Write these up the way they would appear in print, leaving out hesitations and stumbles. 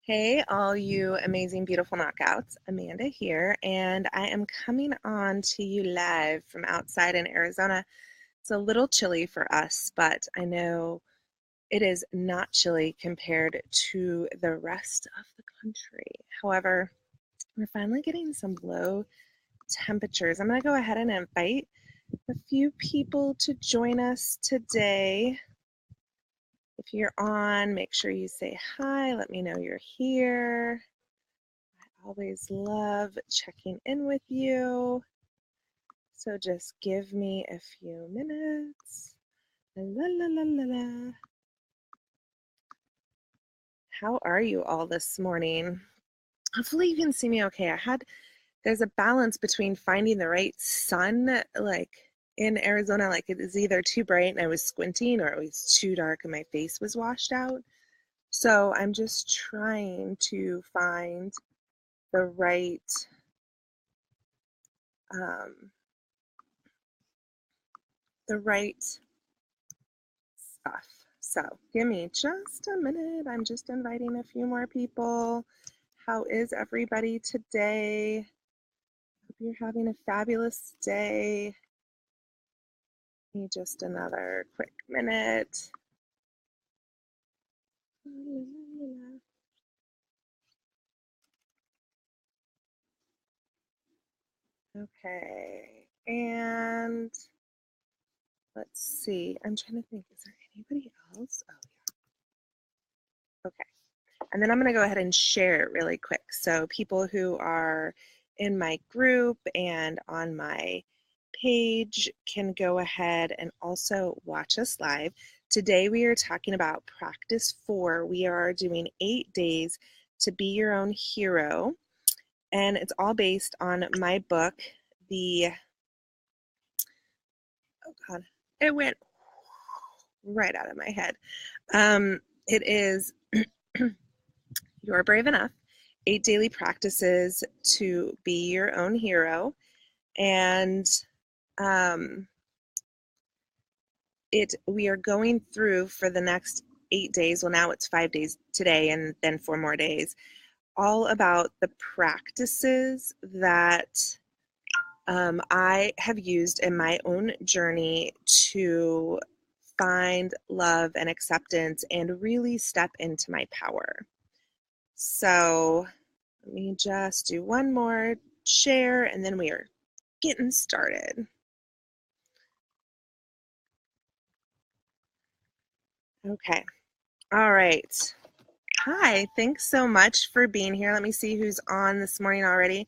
Hey, all you amazing, beautiful knockouts. Amanda here, and I am coming on to you live from outside in Arizona. It's a little chilly for us, but I know it is not chilly compared to the rest of the country. However, we're finally getting some low temperatures. I'm going to go ahead and invite a few people to join us today. If you're on, make sure you say hi. Let me know you're here. Always love checking in with you. So just give me a few minutes. La, la, la, la, la. How are you all this morning? Hopefully you can see me okay. There's a balance between finding the right sun, like in Arizona, like it is either too bright and I was squinting or it was too dark and my face was washed out. So I'm just trying to find the right um, the right stuff. So give me just a minute. I'm just inviting a few more people. How is everybody today? Hope you're having a fabulous day. Need just another quick minute. Okay, and let's see. I'm trying to think, is there anybody else? Oh, yeah. Okay. And then I'm going to go ahead and share it really quick. So people who are in my group and on my page can go ahead and also watch us live. Today we are talking about practice 4. We are doing 8 days to be your own hero. And it's all based on my book, oh God, it went right out of my head. It is You're Brave Enough, 8 daily practices to be your own hero. And we are going through for the next 8 days. Well, now it's 5 days today and then 4 more days, all about the practices that I have used in my own journey to find love and acceptance and really step into my power. So let me just do one more share and then we are getting started. Okay. All right. Hi. Thanks so much for being here. Let me see who's on this morning already.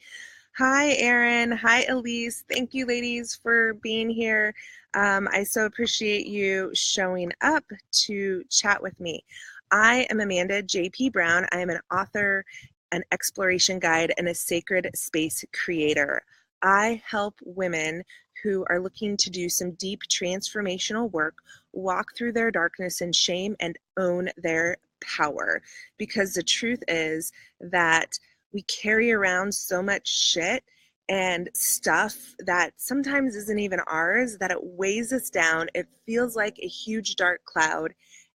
Hi, Erin. Hi, Elise. Thank you, ladies, for being here. I so appreciate you showing up to chat with me. I am Amanda J.P. Brown. I am an author, an exploration guide, and a sacred space creator. I help women who are looking to do some deep transformational work walk through their darkness and shame and own their power. Because the truth is that we carry around so much shit and stuff that sometimes isn't even ours, that it weighs us down. It feels like a huge dark cloud,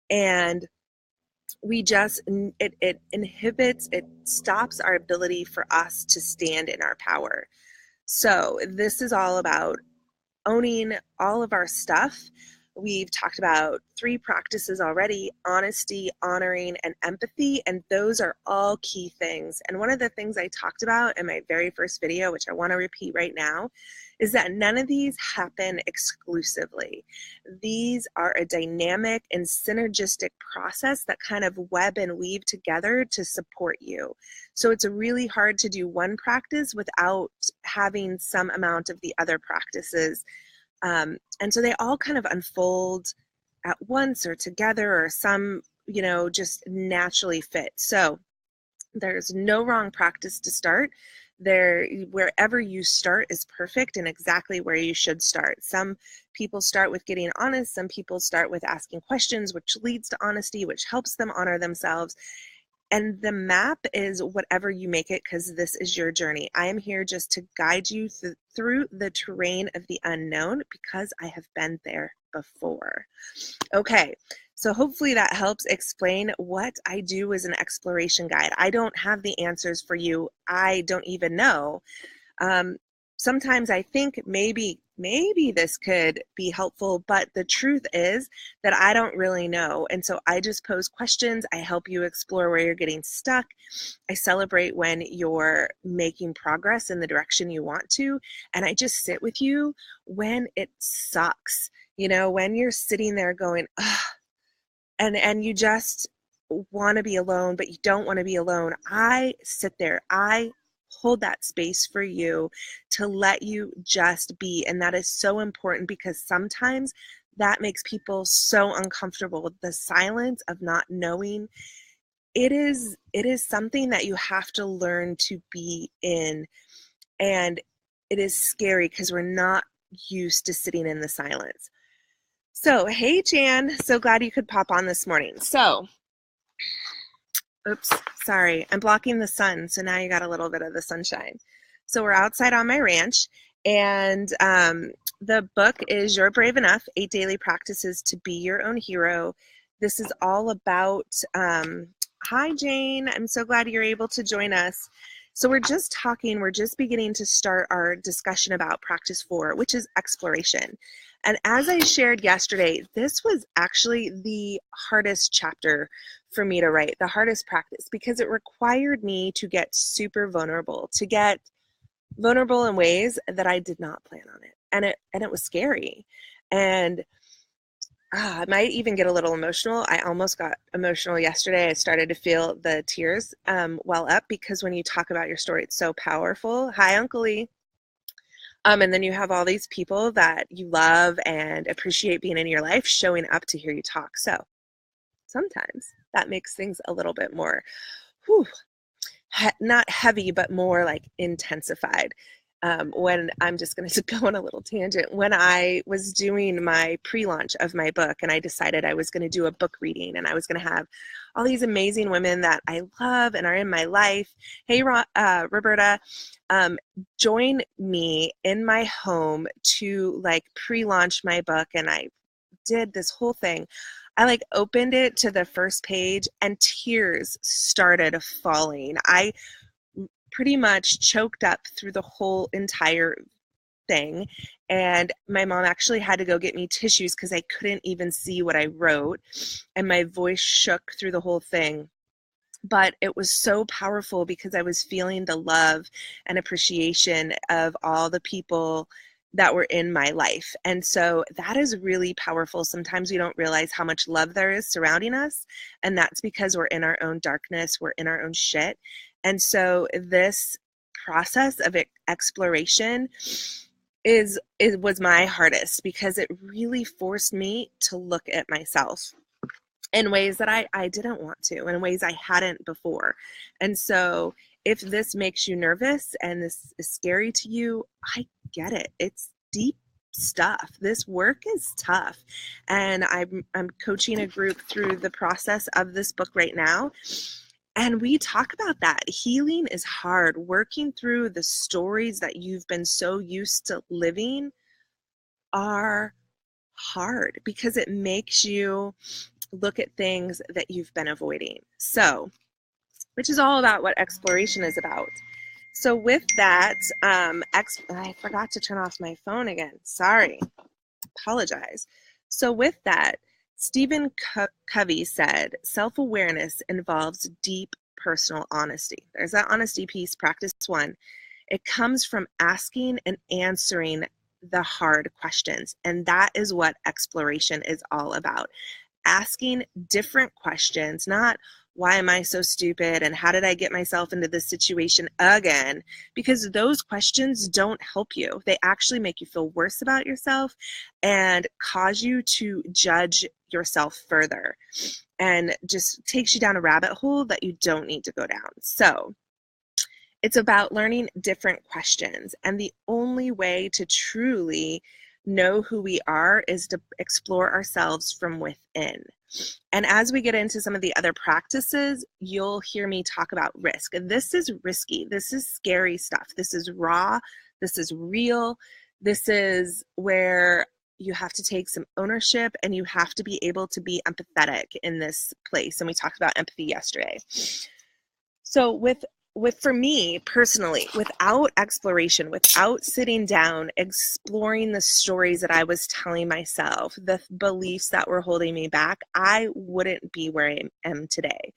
and it inhibits, it stops our ability for us to stand in our power. So this is all about owning all of our stuff. We've talked about 3 practices already: honesty, honoring, and empathy, and those are all key things. And one of the things I talked about in my very first video, which I want to repeat right now, is that none of these happen exclusively. These are a dynamic and synergistic process that kind of web and weave together to support you. So it's really hard to do one practice without having some amount of the other practices. And so they all kind of unfold at once or together, or some, just naturally fit. So there's no wrong practice to start. Wherever you start is perfect and exactly where you should start. Some people start with getting honest. Some people start with asking questions, which leads to honesty, which helps them honor themselves. And the map is whatever you make it, because this is your journey. I am here just to guide you through the terrain of the unknown, because I have been there before. Okay, so hopefully that helps explain what I do as an exploration guide. I don't have the answers for you. I don't even know. Um, Sometimes I think maybe this could be helpful, but the truth is that I don't really know. And so I just pose questions. I help you explore where you're getting stuck. I celebrate when you're making progress in the direction you want to. And I just sit with you when it sucks. You know, when you're sitting there going, ugh, and you just want to be alone, but you don't want to be alone. I sit there. I hold that space for you to let you just be. And that is so important because sometimes that makes people so uncomfortable. The silence of not knowing, it is something that you have to learn to be in. And it is scary because we're not used to sitting in the silence. So, hey, Jan, so glad you could pop on this morning. So, oops, sorry, I'm blocking the sun, so now you got a little bit of the sunshine. So we're outside on my ranch, and the book is You're Brave Enough, 8 Daily Practices to Be Your Own Hero. This is all about, hi, Jane, I'm so glad you're able to join us. So we're just beginning to start our discussion about practice 4, which is exploration. And as I shared yesterday, this was actually the hardest chapter for me to write, the hardest practice, because it required me to get super vulnerable, to get vulnerable in ways that I did not plan on it. And it was scary. And I might even get a little emotional. I almost got emotional yesterday. I started to feel the tears well up because when you talk about your story, it's so powerful. Hi, Uncle Lee. And then you have all these people that you love and appreciate being in your life showing up to hear you talk. So sometimes that makes things a little bit more, not heavy, but more like intensified. When I'm just going to go on a little tangent, when I was doing my pre-launch of my book and I decided I was going to do a book reading and I was going to have all these amazing women that I love and are in my life. Hey, Roberta, join me in my home to like pre-launch my book. And I did this whole thing. I like opened it to the first page and tears started falling. I pretty much choked up through the whole entire thing. And my mom actually had to go get me tissues because I couldn't even see what I wrote. And my voice shook through the whole thing. But it was so powerful because I was feeling the love and appreciation of all the people that were in my life. And so that is really powerful. Sometimes we don't realize how much love there is surrounding us. And that's because we're in our own darkness, we're in our own shit. And so this process of exploration was my hardest because it really forced me to look at myself in ways that I didn't want to, in ways I hadn't before. And so if this makes you nervous and this is scary to you, I get it. It's deep stuff. This work is tough. And I'm coaching a group through the process of this book right now. And we talk about that. Healing is hard. Working through the stories that you've been so used to living are hard because it makes you look at things that you've been avoiding. So, which is all about what exploration is about. So with that, I forgot to turn off my phone again. Sorry, apologize. So with that, Stephen Covey said, self-awareness involves deep personal honesty. There's that honesty piece, practice 1. It comes from asking and answering the hard questions. And that is what exploration is all about. Asking different questions, not why am I so stupid and how did I get myself into this situation again? Because those questions don't help you. They actually make you feel worse about yourself and cause you to judge yourself further and just takes you down a rabbit hole that you don't need to go down. So it's about learning different questions. And the only way to truly know who we are is to explore ourselves from within. And as we get into some of the other practices, you'll hear me talk about risk. This is risky. This is scary stuff. This is raw. This is real. This is where you have to take some ownership, and you have to be able to be empathetic in this place. And we talked about empathy yesterday. So with for me personally, without exploration, without sitting down, exploring the stories that I was telling myself, the beliefs that were holding me back, I wouldn't be where I am today.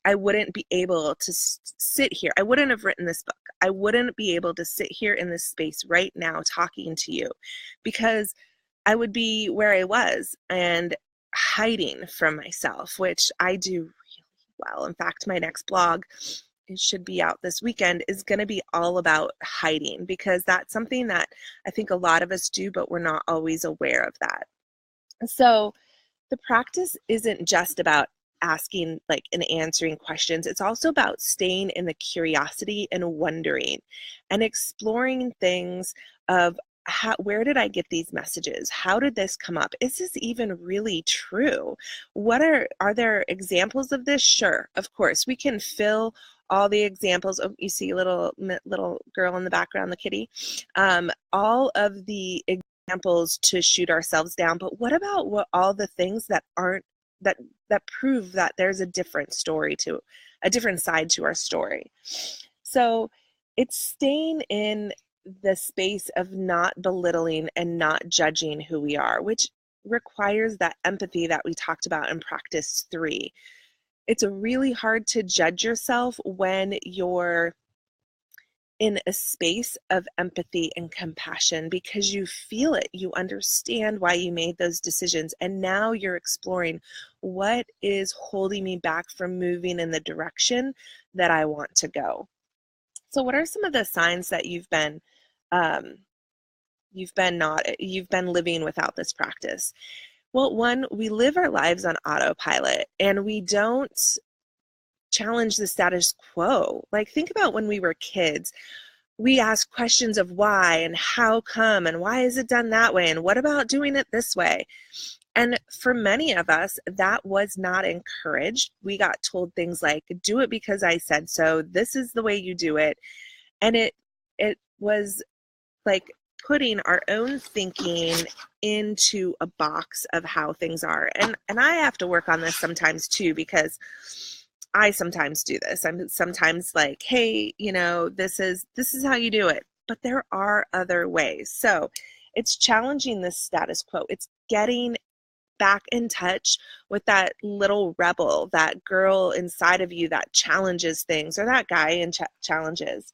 I wouldn't be able to sit here. I wouldn't have written this book. I wouldn't be able to sit here in this space right now talking to you, because I would be where I was and hiding from myself, which I do really well. In fact, my next blog, it should be out this weekend, is going to be all about hiding, because that's something that I think a lot of us do, but we're not always aware of that. So the practice isn't just about asking and answering questions. It's also about staying in the curiosity and wondering and exploring things of where did I get these messages? How did this come up? Is this even really true? What are there examples of this? Sure, of course. We can fill all the examples of, you see little girl in the background, the kitty, all of the examples to shoot ourselves down. But what about all the things that aren't, that prove that there's a different story, to a different side to our story? So it's staying in the space of not belittling and not judging who we are, which requires that empathy that we talked about in practice 3. It's really hard to judge yourself when you're in a space of empathy and compassion, because you feel it, you understand why you made those decisions, and now you're exploring what is holding me back from moving in the direction that I want to go. So what are some of the signs that you've been living without this practice? Well, one, we live our lives on autopilot, and we don't challenge the status quo. Like, think about when we were kids. We ask questions of why and how come and why is it done that way and what about doing it this way? And for many of us, that was not encouraged. We got told things like, do it because I said so. This is the way you do it. And it was like putting our own thinking into a box of how things are. And I have to work on this sometimes too, because I sometimes do this. I'm sometimes like, hey, this is how you do it. But there are other ways. So it's challenging this status quo. It's getting back in touch with that little rebel, that girl inside of you that challenges things, or that guy in challenges.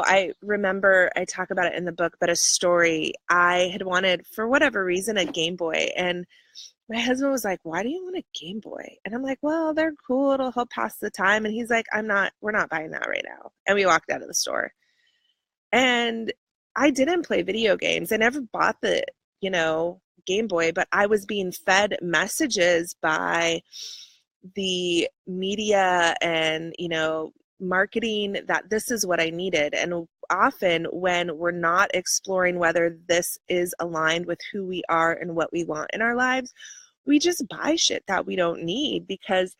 I remember, I talk about it in the book, but a story, I had wanted, for whatever reason, a Game Boy. And my husband was like, why do you want a Game Boy? And I'm like, well, they're cool. It'll help pass the time. And he's like, we're not buying that right now. And we walked out of the store. And I didn't play video games. I never bought the, Game Boy, but I was being fed messages by the media and, marketing that this is what I needed. And often when we're not exploring whether this is aligned with who we are and what we want in our lives, we just buy shit that we don't need, because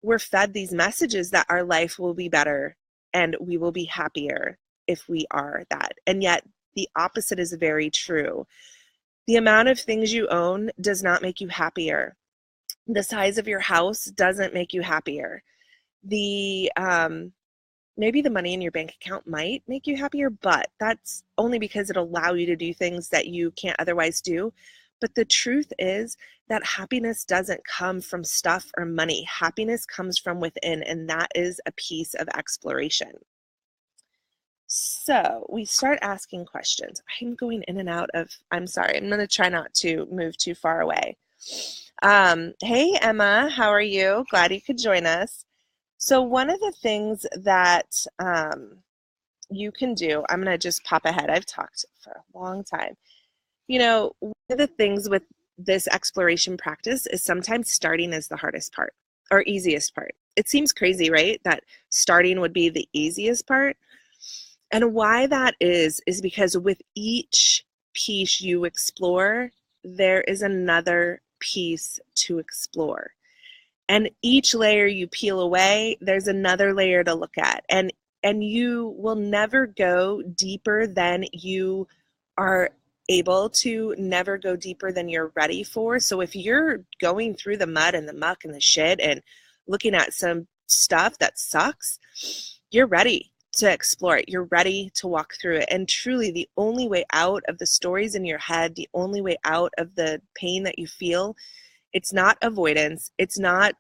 we're fed these messages that our life will be better and we will be happier if we are that. And yet the opposite is very true. The amount of things you own does not make you happier. The size of your house doesn't make you happier. The maybe the money in your bank account might make you happier, but that's only because it'll allow you to do things that you can't otherwise do. But the truth is that happiness doesn't come from stuff or money. Happiness comes from within, and that is a piece of exploration. So we start asking questions. I'm going in and out of, I'm sorry, I'm going to try not to move too far away. Hey, Emma, how are you? Glad you could join us. So one of the things that you can do, I'm going to just pop ahead. I've talked for a long time. One of the things with this exploration practice is sometimes starting is the hardest part or easiest part. It seems crazy, right? That starting would be the easiest part. And why that is because with each piece you explore, there is another piece to explore. And each layer you peel away, there's another layer to look at. And you will never go deeper than you are able to never go deeper than you're ready for. So if you're going through the mud and the muck and the shit and looking at some stuff that sucks, you're ready to explore it. You're ready to walk through it. And truly, the only way out of the stories in your head, the only way out of the pain that you feel, it's not avoidance. It's not,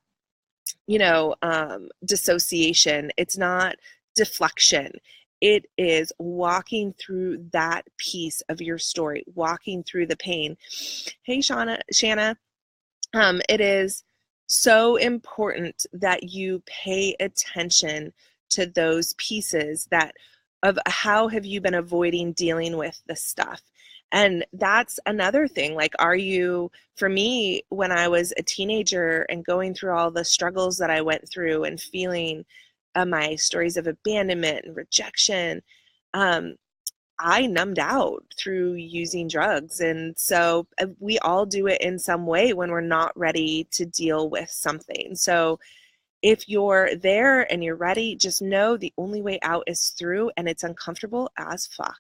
dissociation. It's not deflection. It is walking through that piece of your story, walking through the pain. Hey, Shanna, it is so important that you pay attention to those pieces of how have you been avoiding dealing with the stuff. And that's another thing. Like, for me, when I was a teenager and going through all the struggles that I went through and feeling my stories of abandonment and rejection, I numbed out through using drugs. And so we all do it in some way when we're not ready to deal with something. So if you're there and you're ready, just know the only way out is through, and it's uncomfortable as fuck.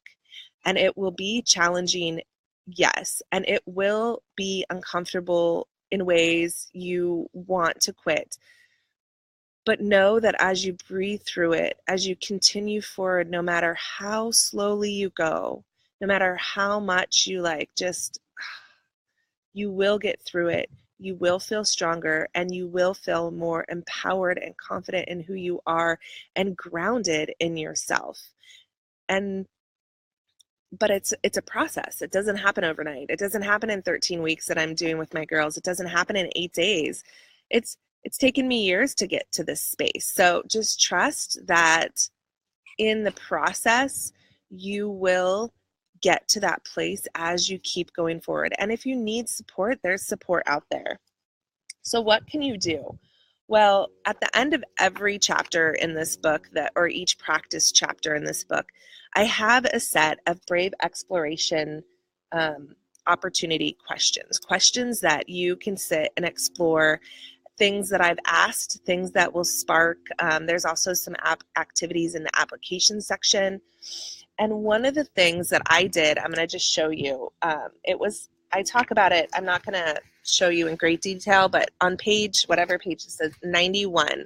And it will be challenging, yes. And it will be uncomfortable in ways you want to quit. But know that as you breathe through it, as you continue forward, no matter how slowly you go, no matter how much you you will get through it. You will feel stronger, and you will feel more empowered and confident in who you are and grounded in yourself. But it's a process. It doesn't happen overnight. It doesn't happen in 13 weeks that I'm doing with my girls. It doesn't happen in 8 days. It's taken me years to get to this space. So just trust that in the process, you will get to that place as you keep going forward. And if you need support, there's support out there. So what can you do? Well, at the end of every chapter in this book, or each practice chapter in this book, I have a set of brave exploration opportunity questions that you can sit and explore, things that I've asked, things that will spark. There's also some activities in the application section. And one of the things that I did, I'm going to just show you. I talk about it. I'm not going to show you in great detail, but on whatever page it says, 91,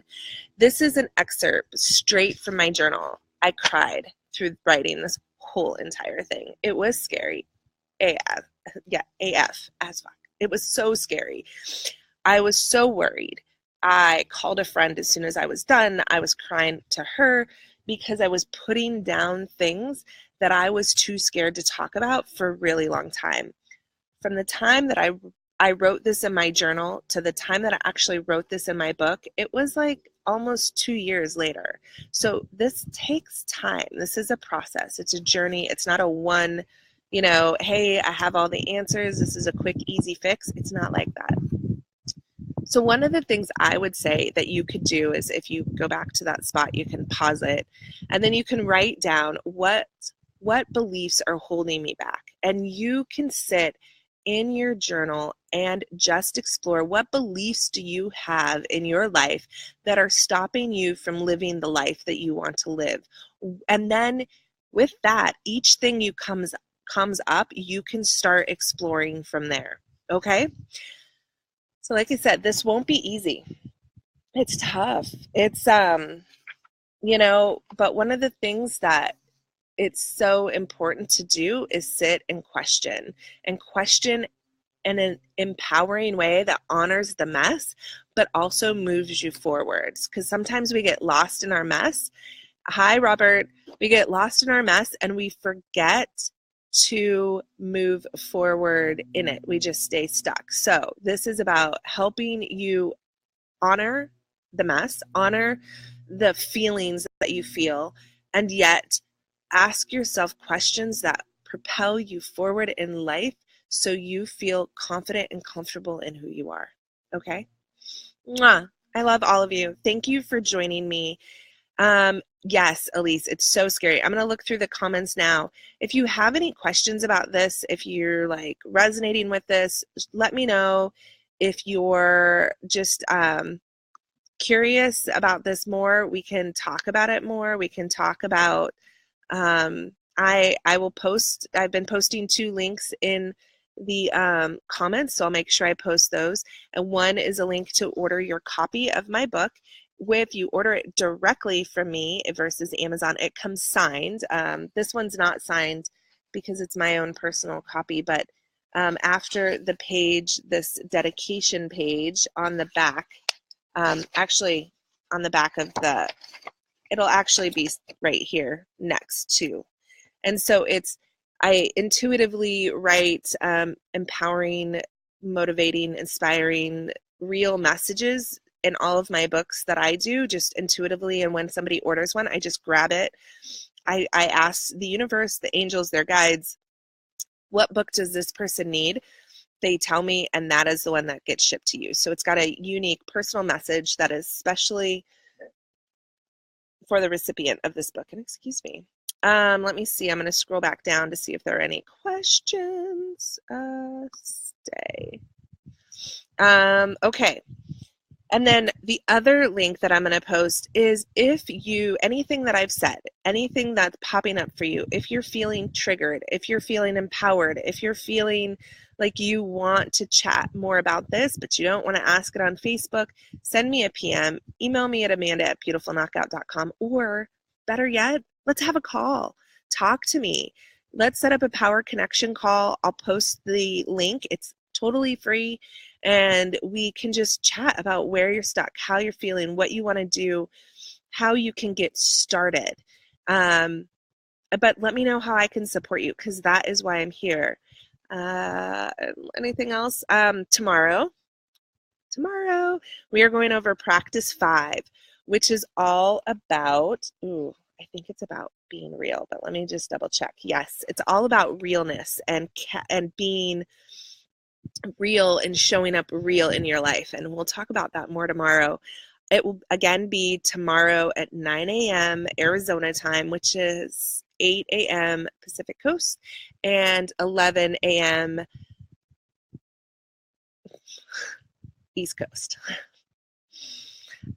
this is an excerpt straight from my journal. I cried through writing this whole entire thing. It was scary. AF. Yeah, AF as fuck. It was so scary. I was so worried. I called a friend as soon as I was done. I was crying to her because I was putting down things that I was too scared to talk about for a really long time. From the time that I wrote this in my journal to the time that I actually wrote this in my book, it was like almost 2 years later. So this takes time. This is a process. It's a journey. It's not a one, hey, I have all the answers. This is a quick, easy fix. It's not like that. So one of the things I would say that you could do is, if you go back to that spot, you can pause it, and then you can write down what beliefs are holding me back. And you can sit in your journal and just explore, what beliefs do you have in your life that are stopping you from living the life that you want to live. And then with that, each thing comes up, you can start exploring from there. Okay? So like I said, this won't be easy. It's tough. It's, but one of the things that it's so important to do is sit and question in an empowering way that honors the mess, but also moves you forwards. Because sometimes we get lost in our mess. Hi, Robert. We get lost in our mess and we forget to move forward in it. We just stay stuck. So this is about helping you honor the mess, honor the feelings that you feel, and yet ask yourself questions that propel you forward in life so you feel confident and comfortable in who you are. Okay? Mwah. I love all of you. Thank you for joining me. Yes, Elise, it's so scary. I'm going to look through the comments now. If you have any questions about this, if you're like resonating with this, let me know. If you're just curious about this more, we can talk about it more. We can talk about I will post, I've been posting 2 links in the comments, so I'll make sure I post those. And one is a link to order your copy of my book. If you order it directly from me versus Amazon, it comes signed. This one's not signed because it's my own personal copy, but after the page, this dedication page on the back, actually on the back of the, it'll actually be right here next to. And so I intuitively write empowering, motivating, inspiring, real messages in all of my books that I do, just intuitively. And when somebody orders one, I just grab it. I ask the universe, the angels, their guides, what book does this person need? They tell me, and that is the one that gets shipped to you. So it's got a unique personal message that is specially for the recipient of this book. And excuse me. Let me see. I'm going to scroll back down to see if there are any questions. Stay. Okay. And then the other link that I'm going to post is if you, anything that I've said, anything that's popping up for you, if you're feeling triggered, if you're feeling empowered, if you're feeling like you want to chat more about this, but you don't want to ask it on Facebook, send me a PM, email me at amanda@beautifulknockout.com, or better yet, let's have a call. Talk to me. Let's set up a power connection call. I'll post the link. It's totally free. And we can just chat about where you're stuck, how you're feeling, what you want to do, how you can get started. But let me know how I can support you, because that is why I'm here. Anything else? Tomorrow, we are going over practice 5, which is all about, I think it's about being real, but let me just double check. Yes, it's all about realness and being real and showing up real in your life. And we'll talk about that more tomorrow. It will again be tomorrow at 9 a.m. Arizona time, which is 8 a.m. Pacific Coast and 11 a.m. East Coast.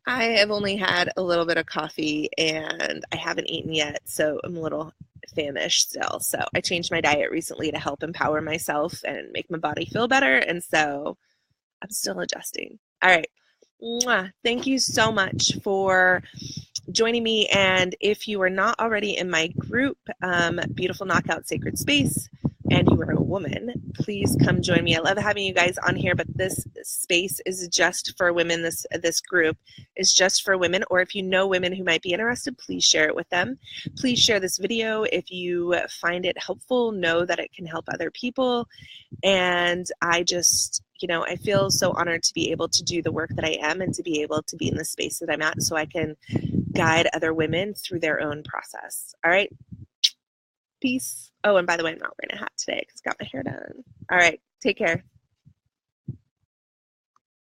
I have only had a little bit of coffee and I haven't eaten yet, so I'm a little famished still. So I changed my diet recently to help empower myself and make my body feel better, and so I'm still adjusting. All right. Mwah. Thank you so much for joining me. And if you are not already in my group, Beautiful Knockout Sacred Space, and you are a woman, please come join me. I love having you guys on here, but this space is just for women. This group is just for women, or if you know women who might be interested, please share it with them. Please share this video if you find it helpful. Know that it can help other people. And I just, I feel so honored to be able to do the work that I am and to be able to be in the space that I'm at so I can guide other women through their own process. All right. Peace. Oh, and by the way, I'm not wearing a hat today because I got my hair done. All right. Take care.